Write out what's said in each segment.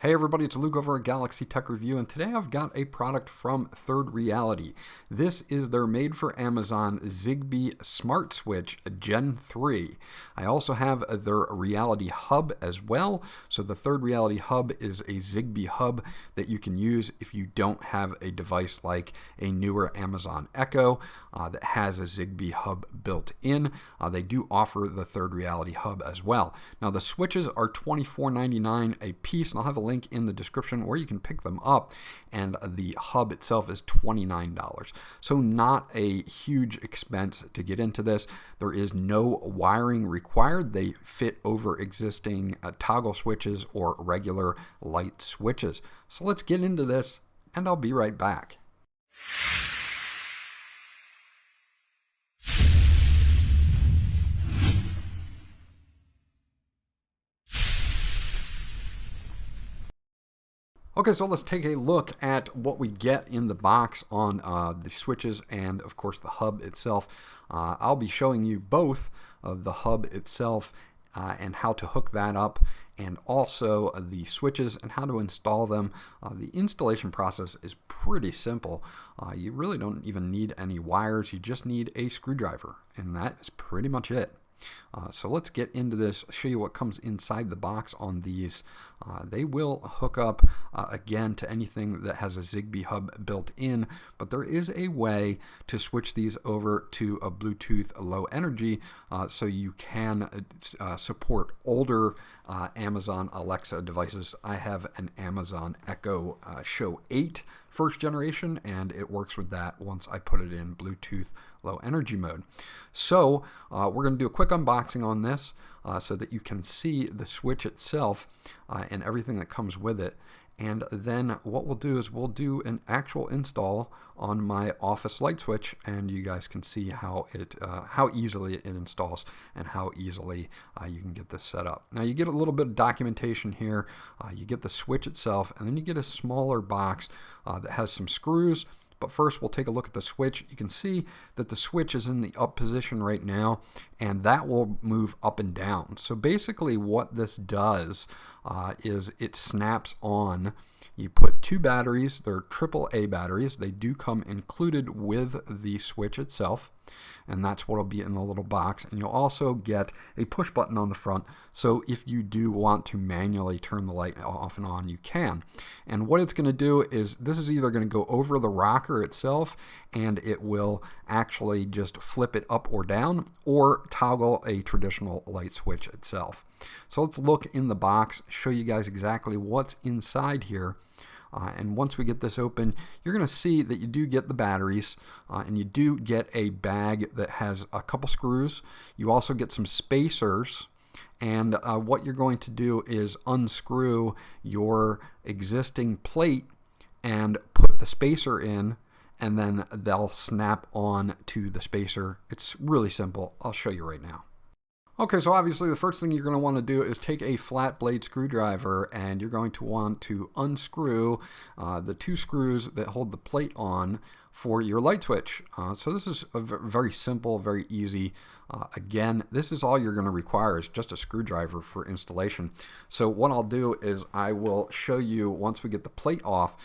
Hey everybody, it's Luke over at Galaxy Tech Review, and today I've got a product from Third Reality. This is their made-for-Amazon Zigbee Smart Switch Gen 3. I also have their Reality Hub as well. So the Third Reality Hub is a Zigbee hub that you can use if you don't have a device like a newer Amazon Echo that has a Zigbee hub built in. They do offer the Third Reality Hub as well. Now the switches are $24.99 a piece, and I'll have a link in the description where you can pick them up, and the hub itself is $29. So not a huge expense to get into this. There is no wiring required. They fit over existing toggle switches or regular light switches. So let's get into this, and I'll be right back. Okay, so let's take a look at what we get in the box on the switches and, of course, the hub itself. I'll be showing you both the hub itself and how to hook that up, and also the switches and how to install them. The installation process is pretty simple. You really don't even need any wires. You just need a screwdriver, and that is pretty much it. So let's get into this, show you what comes inside the box on these. They will hook up again to anything that has a Zigbee hub built in, but there is a way to switch these over to a Bluetooth low energy so you can support older Amazon Alexa devices. I have an Amazon Echo Show 8 first generation, and it works with that once I put it in Bluetooth low energy mode. So we're going to do a quick unboxing on this so that you can see the switch itself and everything that comes with it. And then what we'll do is we'll do an actual install on my office light switch, and you guys can see how easily it installs and how easily you can get this set up. Now you get a little bit of documentation here. You get the switch itself, and then you get a smaller box that has some screws. But first we'll take a look at the switch. You can see that the switch is in the up position right now, and that will move up and down. So basically what this does is it snaps on. You put two batteries. They're AAA batteries. They do come included with the switch itself, and that's what will be in the little box. And you'll also get a push button on the front, so if you do want to manually turn the light off and on, you can. And what it's going to do is this is either going to go over the rocker itself, and it will actually just flip it up or down, or toggle a traditional light switch itself. So let's look in the box, show you guys exactly what's inside here. And once we get this open, you're going to see that you do get the batteries, and you do get a bag that has a couple screws. You also get some spacers, and what you're going to do is unscrew your existing plate and put the spacer in, and then they'll snap on to the spacer. It's really simple. I'll show you right now. Okay, so obviously the first thing you're going to want to do is take a flat blade screwdriver, and you're going to want to unscrew the two screws that hold the plate on for your light switch. So this is very simple, very easy. Again, this is all you're going to require is just a screwdriver for installation. So what I'll do is I will show you, once we get the plate off,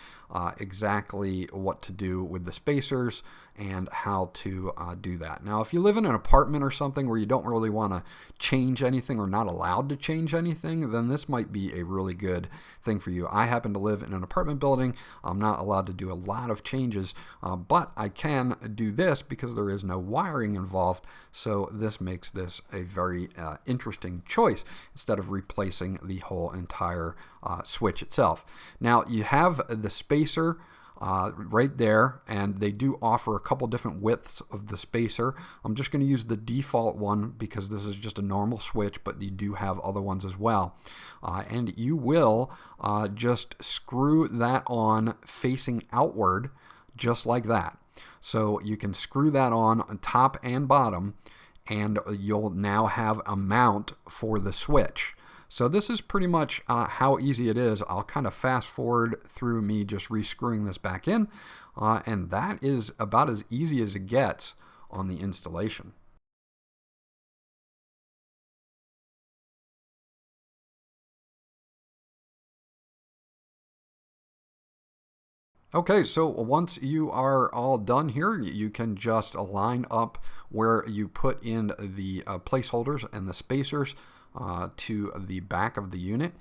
exactly what to do with the spacers and how to do that. Now, if you live in an apartment or something where you don't really want to change anything or not allowed to change anything, then this might be a really good thing for you. I happen to live in an apartment building. I'm not allowed to do a lot of changes, but I can do this because there is no wiring involved. So this makes this a very interesting choice instead of replacing the whole entire switch itself. Now you have the spacer right there, and they do offer a couple different widths of the spacer. I'm just going to use the default one because this is just a normal switch, but you do have other ones as well. And you will just screw that on facing outward just like that. So you can screw that on top and bottom, and you'll now have a mount for the switch. So this is pretty much how easy it is. I'll kind of fast forward through me just rescrewing this back in, and that is about as easy as it gets on the installation. Okay, so once you are all done here, you can just line up where you put in the placeholders and the spacers to the back of the unit.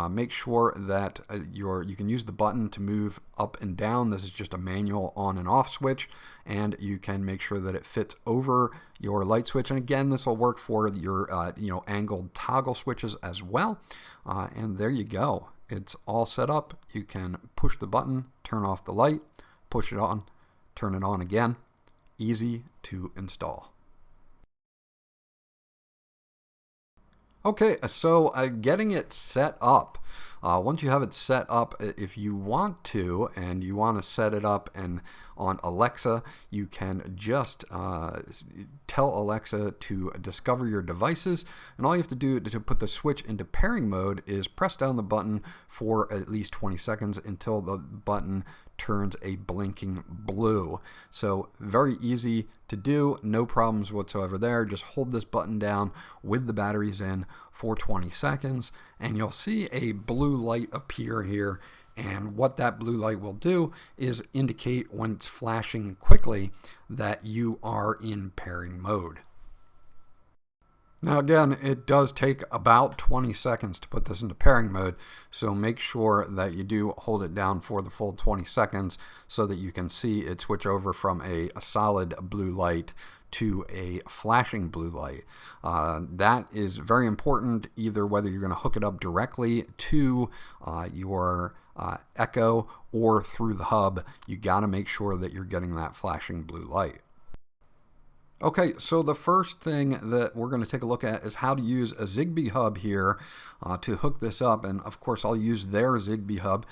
Make sure that you can use the button to move up and down. This is just a manual on and off switch, and you can make sure that it fits over your light switch. And again, this will work for your angled toggle switches as well. And there you go. It's all set up. You can push the button, turn off the light, push it on, turn it on again. Easy to install. Okay, so getting it set up. Once you have it set up, if you want to, and you want to set it up and on Alexa, you can just tell Alexa to discover your devices, and all you have to do to put the switch into pairing mode is press down the button for at least 20 seconds until the button turns a blinking blue. So very easy to do, no problems whatsoever there. Just hold this button down with the batteries in for 20 seconds and you'll see a blue light appear here, and what that blue light will do is indicate when it's flashing quickly that you are in pairing mode. Now again, it does take about 20 seconds to put this into pairing mode, so make sure that you do hold it down for the full 20 seconds so that you can see it switch over from a solid blue light to a flashing blue light. That is very important, either whether you're going to hook it up directly to your Echo or through the hub. You got to make sure that you're getting that flashing blue light. Okay, so the first thing that we're going to take a look at is how to use a Zigbee hub here to hook this up, and of course I'll use their Zigbee hub.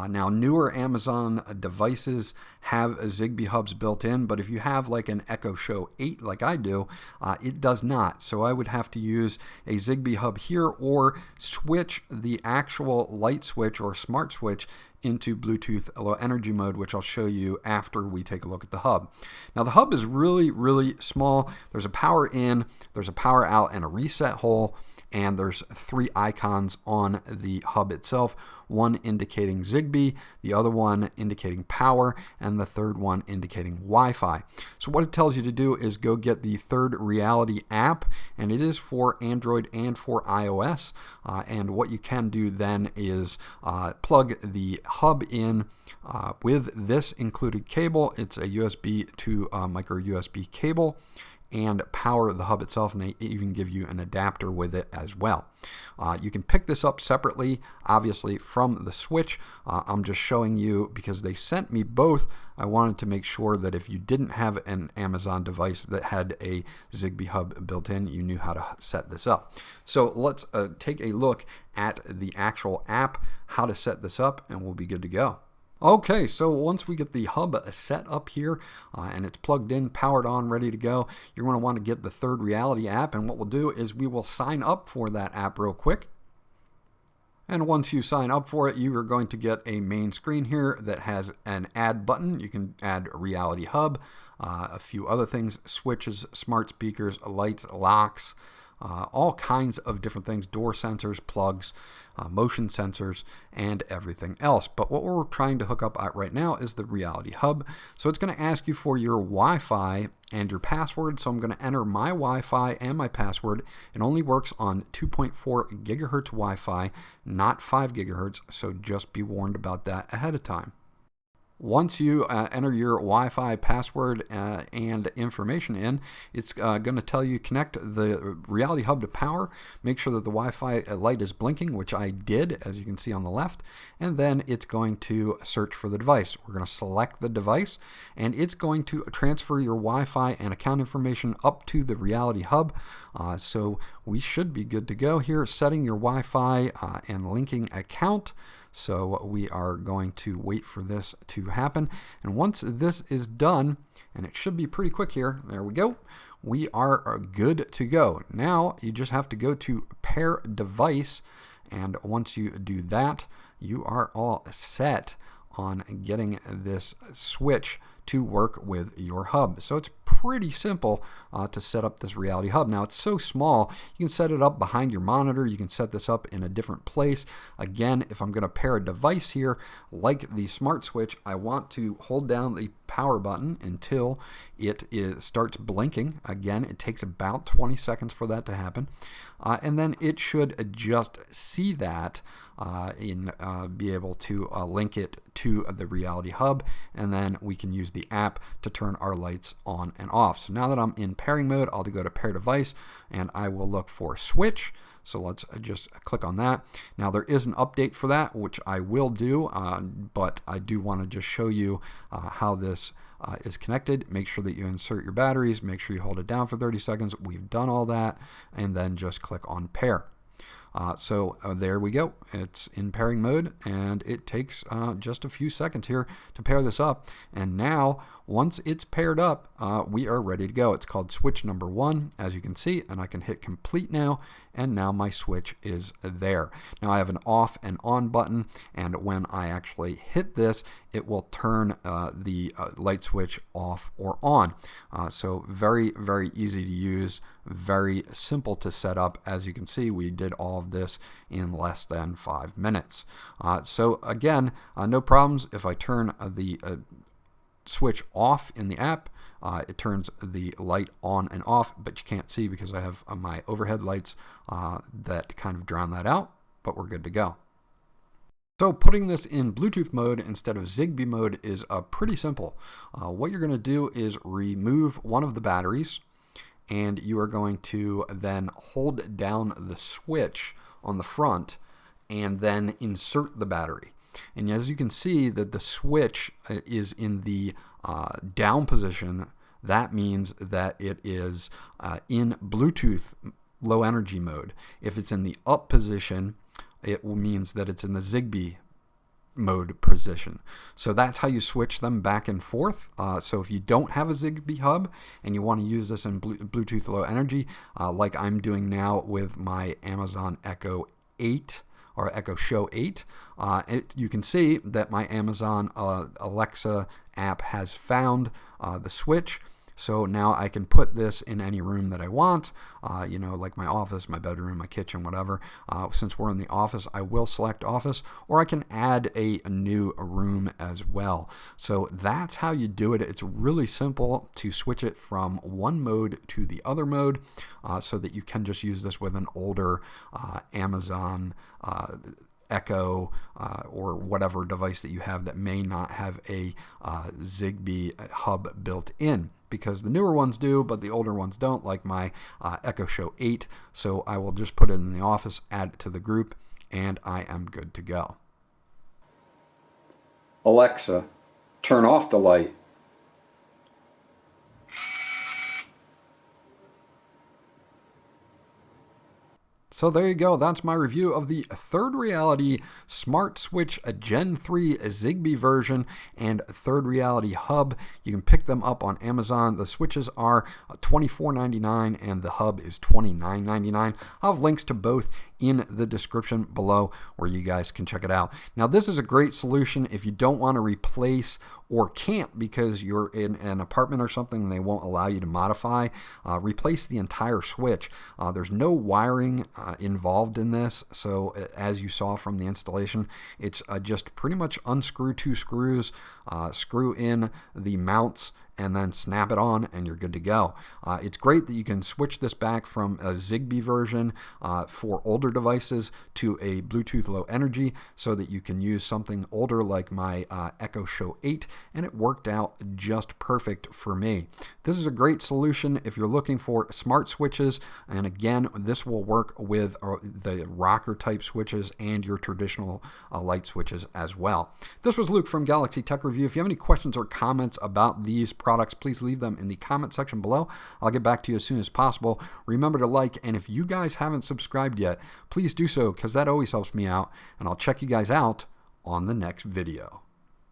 Now newer Amazon devices have Zigbee hubs built in, but if you have like an Echo Show 8 like I do, it does not. So I would have to use a Zigbee hub here or switch the actual light switch or smart switch into Bluetooth Low Energy mode, which I'll show you after we take a look at the hub. Now the hub is really, really small. There's a power in, there's a power out, and a reset hole, and there's 3 icons on the hub itself, one indicating Zigbee, the other one indicating power, and the third one indicating Wi-Fi. So what it tells you to do is go get the Third Reality app, and it is for Android and for iOS. And what you can do then is plug the hub in with this included cable. It's a USB to micro USB cable, and power the hub itself, and they even give you an adapter with it as well. You can pick this up separately, obviously, from the switch. I'm just showing you because they sent me both. I wanted to make sure that if you didn't have an Amazon device that had a Zigbee hub built in, you knew how to set this up. So let's take a look at the actual app, how to set this up, and we'll be good to go. Okay, so once we get the hub set up here and it's plugged in, powered on, ready to go, you're going to want to get the Third Reality app, and what we'll do is we will sign up for that app real quick. And once you sign up for it, you are going to get a main screen here that has an add button. You can add a Reality Hub, a few other things, switches, smart speakers, lights, locks, all kinds of different things, door sensors, plugs, motion sensors, and everything else. But what we're trying to hook up at right now is the Reality Hub. So it's going to ask you for your Wi-Fi and your password. So I'm going to enter my Wi-Fi and my password. It only works on 2.4 gigahertz Wi-Fi, not 5 gigahertz. So just be warned about that ahead of time. Once you enter your Wi-Fi password and information in, it's going to tell you connect the Reality Hub to power. Make sure that the Wi-Fi light is blinking, which I did, as you can see on the left, and then it's going to search for the device. We're going to select the device, and it's going to transfer your Wi-Fi and account information up to the Reality Hub. So we should be good to go here, setting your Wi-Fi and linking account. So we are going to wait for this to happen. And once this is done, and it should be pretty quick here, there we go, we are good to go. Now you just have to go to pair device, and once you do that, you are all set on getting this switch to work with your hub. So it's pretty simple to set up this reality hub. Now it's so small, you can set it up behind your monitor. You can set this up in a different place. Again, if I'm going to pair a device here, like the smart switch, I want to hold down the power button until it starts blinking. Again, it takes about 20 seconds for that to happen. And then it should just see that be able to link it to the reality hub, and then we can use the app to turn our lights on and off. So now that I'm in pairing mode, I'll go to pair device and I will look for switch. So let's just click on that. Now there is an update for that, which I will do, but I do want to just show you how this is connected. Make sure that you insert your batteries, make sure you hold it down for 30 seconds. We've done all that, and then just click on pair. So there we go. It's in pairing mode, and it takes just a few seconds here to pair this up. And now, once it's paired up, we are ready to go. It's called switch number 1, as you can see, and I can hit complete now, and now my switch is there. Now I have an off and on button, and when I actually hit this, it will turn the light switch off or on. So very, very easy to use, very simple to set up. As you can see, we did all of this in less than 5 minutes. So again, no problems. If I turn the switch off in the app, it turns the light on and off, but you can't see because I have my overhead lights that kind of drown that out, but we're good to go. So putting this in Bluetooth mode instead of Zigbee mode is pretty simple. What you're going to do is remove one of the batteries, and you are going to then hold down the switch on the front and then insert the battery. And as you can see that the switch is in the down position, that means that it is in Bluetooth low energy mode. If it's in the up position, it means that it's in the Zigbee mode position. So that's how you switch them back and forth. So if you don't have a Zigbee hub and you want to use this in Bluetooth low energy, like I'm doing now with my Amazon Echo 8, or Echo Show 8, you can see that my Amazon Alexa app has found the switch. So now I can put this in any room that I want, you know, like my office, my bedroom, my kitchen, whatever. Since we're in the office, I will select office, or I can add a new room as well. So that's how you do it. It's really simple to switch it from one mode to the other mode, so that you can just use this with an older Amazon Echo or whatever device that you have that may not have a Zigbee hub built in, because the newer ones do, but the older ones don't, like my Echo Show 8. So I will just put it in the office, add it to the group, and I am good to go. Alexa, turn off the light. So there you go. That's my review of the Third Reality Smart Switch Gen 3 Zigbee version and Third Reality Hub. You can pick them up on Amazon. The switches are $24.99 and the hub is $29.99. I'll have links to both in the description below where you guys can check it out. Now this is a great solution if you don't want to replace or can't because you're in an apartment or something and they won't allow you to modify. Replace the entire switch. There's no wiring involved in this, so as you saw from the installation, it's just pretty much unscrew 2 screws, screw in the mounts, and then snap it on and you're good to go. It's great that you can switch this back from a Zigbee version for older devices to a Bluetooth low energy so that you can use something older like my Echo Show 8, and it worked out just perfect for me. This is a great solution if you're looking for smart switches, and again, this will work with the rocker type switches and your traditional light switches as well. This was Luke from Galaxy Tech Review. If you have any questions or comments about these products, please leave them in the comment section below. I'll get back to you as soon as possible. Remember to like, and if you guys haven't subscribed yet, please do so because that always helps me out, and I'll check you guys out on the next video.